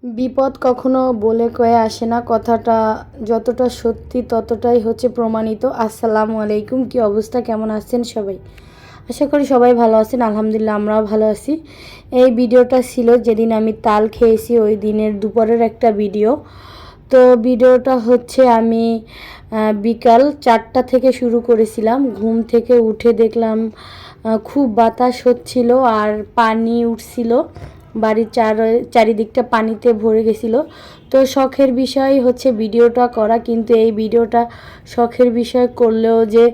বিপদ কখনো বলে কয়ে আসে না, কথাটা যতটা সত্যি ততটাই হচ্ছে প্রমাণিত। আসসালামু আলাইকুম, কি অবস্থা, কেমন আছেন সবাই? আশা করি সবাই ভালো আছেন। আলহামদুলিল্লাহ, আমরাও ভালো আছি। এই ভিডিওটা ছিল যেদিন আমি তাল খেয়েছি ওই দিনের দুপুরের একটা ভিডিও। তো ভিডিওটা হচ্ছে আমি বিকাল 4টা থেকে শুরু করেছিলাম। ঘুম থেকে উঠে দেখলাম খুব বাতাস হচ্ছিল আর পানি উঠছিল, বাড়ির চারিদিকটা পানিতে ভরে গেছিলো। তো শখের বিষয় হচ্ছে ভিডিওটা করা, কিন্তু এই ভিডিওটা শখের বিষয় করলেও যে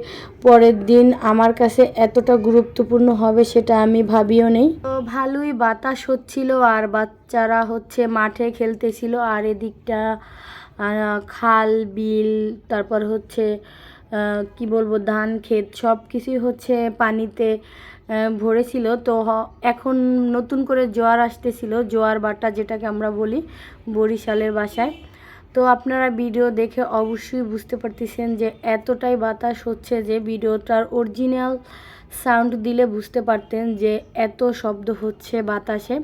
পরের দিন আমার কাছে এতটা গুরুত্বপূর্ণ হবে সেটা আমি ভাবিও নেই। তো ভালোই বাতাস হচ্ছিল আর বাচ্চারা হচ্ছে মাঠে খেলতেছিল, আর এদিকটা খাল বিল, তারপর হচ্ছে কি বলবো, ধান ক্ষেত সব কিছুই হচ্ছে পানিতে ভরেছিল। তো এখন নতুন করে জোয়ার আসতেছিল, জোয়ার বাটা যেটাকে আমরা বলি বরিশালের ভাষায়। তো আপনারা ভিডিও দেখে অবশ্যই বুঝতে পারতেছেন যে এতটাই বাতাস হচ্ছে যে ভিডিওটার অরিজিনাল সাউন্ড দিলে বুঝতে পারতেন যে এত শব্দ হচ্ছে বাতাসে।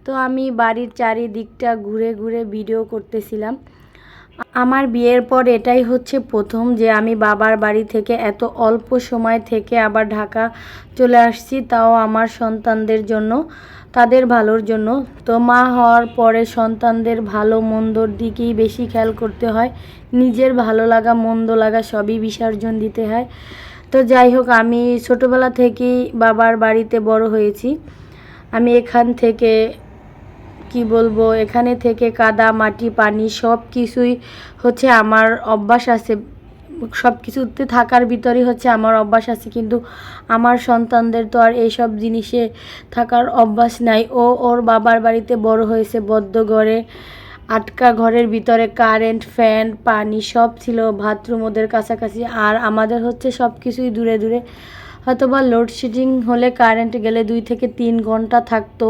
তো আমি বাড়ির চারিদিকটা ঘুরে ঘুরে ভিডিও করতেছিলাম। আমার বিয়ের পর এটাই হচ্ছে প্রথম যে আমি বাবার বাড়ি থেকে এত অল্প সময় থেকে আবার ঢাকা চলে আসছি, তাও আমার সন্তানদের জন্য, তাদের ভালোর জন্য। তো মা হওয়ার পরে সন্তানদের ভালো মন্দর দিকেই বেশি খেয়াল করতে হয়, নিজের ভালো লাগা মন্দ লাগা সবই বিসর্জন দিতে হয়। তো যাই হোক, আমি ছোটোবেলা থেকেই বাবার বাড়িতে বড় হয়েছি। আমি এখান থেকে কি বলবো, এখানে থেকে কাদা মাটি পানি সব কিছুই হচ্ছে আমার অভ্যাস আছে, সব কিছুতে থাকার ভিতরেই হচ্ছে আমার অভ্যাস আছে। কিন্তু আমার সন্তানদের তো আর এইসব জিনিসে থাকার অভ্যাস নাই। ওর বাবার বাড়িতে বড় হয়েছে বদ্ধ ঘরে, আটকা ঘরের ভিতরে কারেন্ট ফ্যান পানি সব ছিল, বাথরুম ওদের কাছাকাছি, আর আমাদের হচ্ছে সব কিছুই দূরে দূরে। হয়তোবা লোডশেডিং হলে কারেন্ট গেলে 2 থেকে 3 ঘন্টা থাকতো,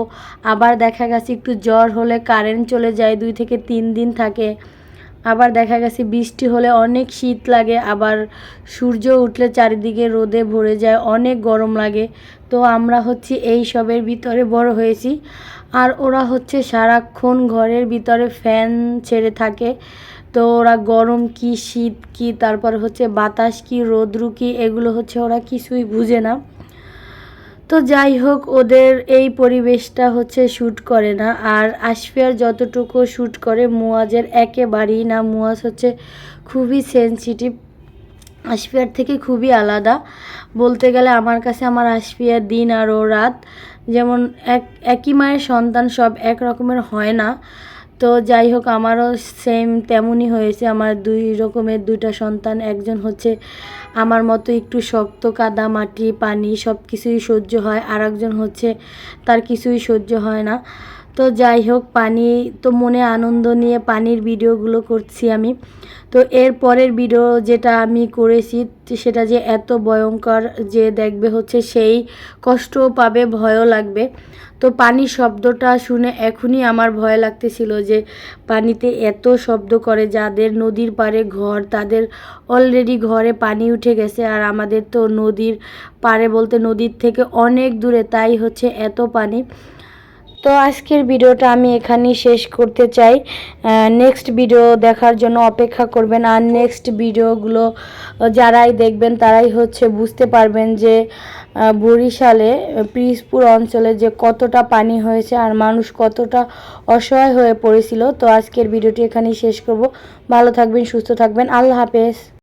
আবার দেখা গেছে একটু জ্বর হলে কারেন্ট চলে যায় 2 থেকে 3 দিন থাকে। আবার দেখা গেছে বৃষ্টি হলে অনেক শীত লাগে, আবার সূর্য উঠলে চারিদিকে রোদে ভরে যায়, অনেক গরম লাগে। তো আমরা হচ্ছে এই সবের ভিতরে বড় হয়েছি, আর ওরা হচ্ছে সারাক্ষণ ঘরের ভিতরে ফ্যান ছেড়ে থাকে। তো ওরা গরম কি শীত কি, তারপর হচ্ছে বাতাস কি রৌদ্র কি, এগুলো হচ্ছে ওরা কিছুই বুঝে না। তো যাই হোক, ওদের এই পরিবেশটা হচ্ছে শ্যুট করে না। আর আশফিয়ার যতটুকু শ্যুট করে মুয়াজের একেবারেই না। মুয়াজ হচ্ছে খুবই সেনসিটিভ, আশফিয়ার থেকে খুবই আলাদা বলতে গেলে। আমার কাছে আমার আশফিয়ার দিন আর ও রাত, যেমন একই মায়ের সন্তান সব এক রকমের হয় না। তো যাই হোক, আমারও সেম তেমনই হয়েছে। আমার 2 রকমের 2টা সন্তান, একজন হচ্ছে আমার মতো একটু শক্ত, কাদা মাটি পানি সব কিছুই সহ্য হয়, আর একজন হচ্ছে তার কিছুই সহ্য হয় না। তো যাই হোক, পানি তো মনে আনন্দ নিয়ে পানির ভিডিওগুলো করছি আমি। তো এর পরের ভিডিও যেটা আমি করেছি সেটা যে এত ভয়ঙ্কর যে দেখবে হচ্ছে সেই কষ্টও পাবে, ভয়ও লাগবে। তো পানির শব্দটা শুনে এখনই আমার ভয় লাগতেছিল যে পানিতে এত শব্দ করে, যাদের নদীর পাড়ে ঘর তাদের অলরেডি ঘরে পানি উঠে গেছে, আর আমাদের তো নদীর পাড়ে বলতে নদীর থেকে অনেক দূরে, তাই হচ্ছে এত পানি। তো আজকের ভিডিওটা আমি এখানেই শেষ করতে চাই। নেক্সট ভিডিও দেখার জন্য অপেক্ষা করবেন, আর নেক্সট ভিডিওগুলো যারাই দেখবেন তারাই হচ্ছে বুঝতে পারবেন যে বরিশালে পিরিজপুর অঞ্চলে যে কতটা পানি হয়েছে আর মানুষ কতটা অসহায় হয়ে পড়েছিল। তো আজকের ভিডিওটি এখানেই শেষ করব। ভালো থাকবেন, সুস্থ থাকবেন, আল্লাহ হাফেজ।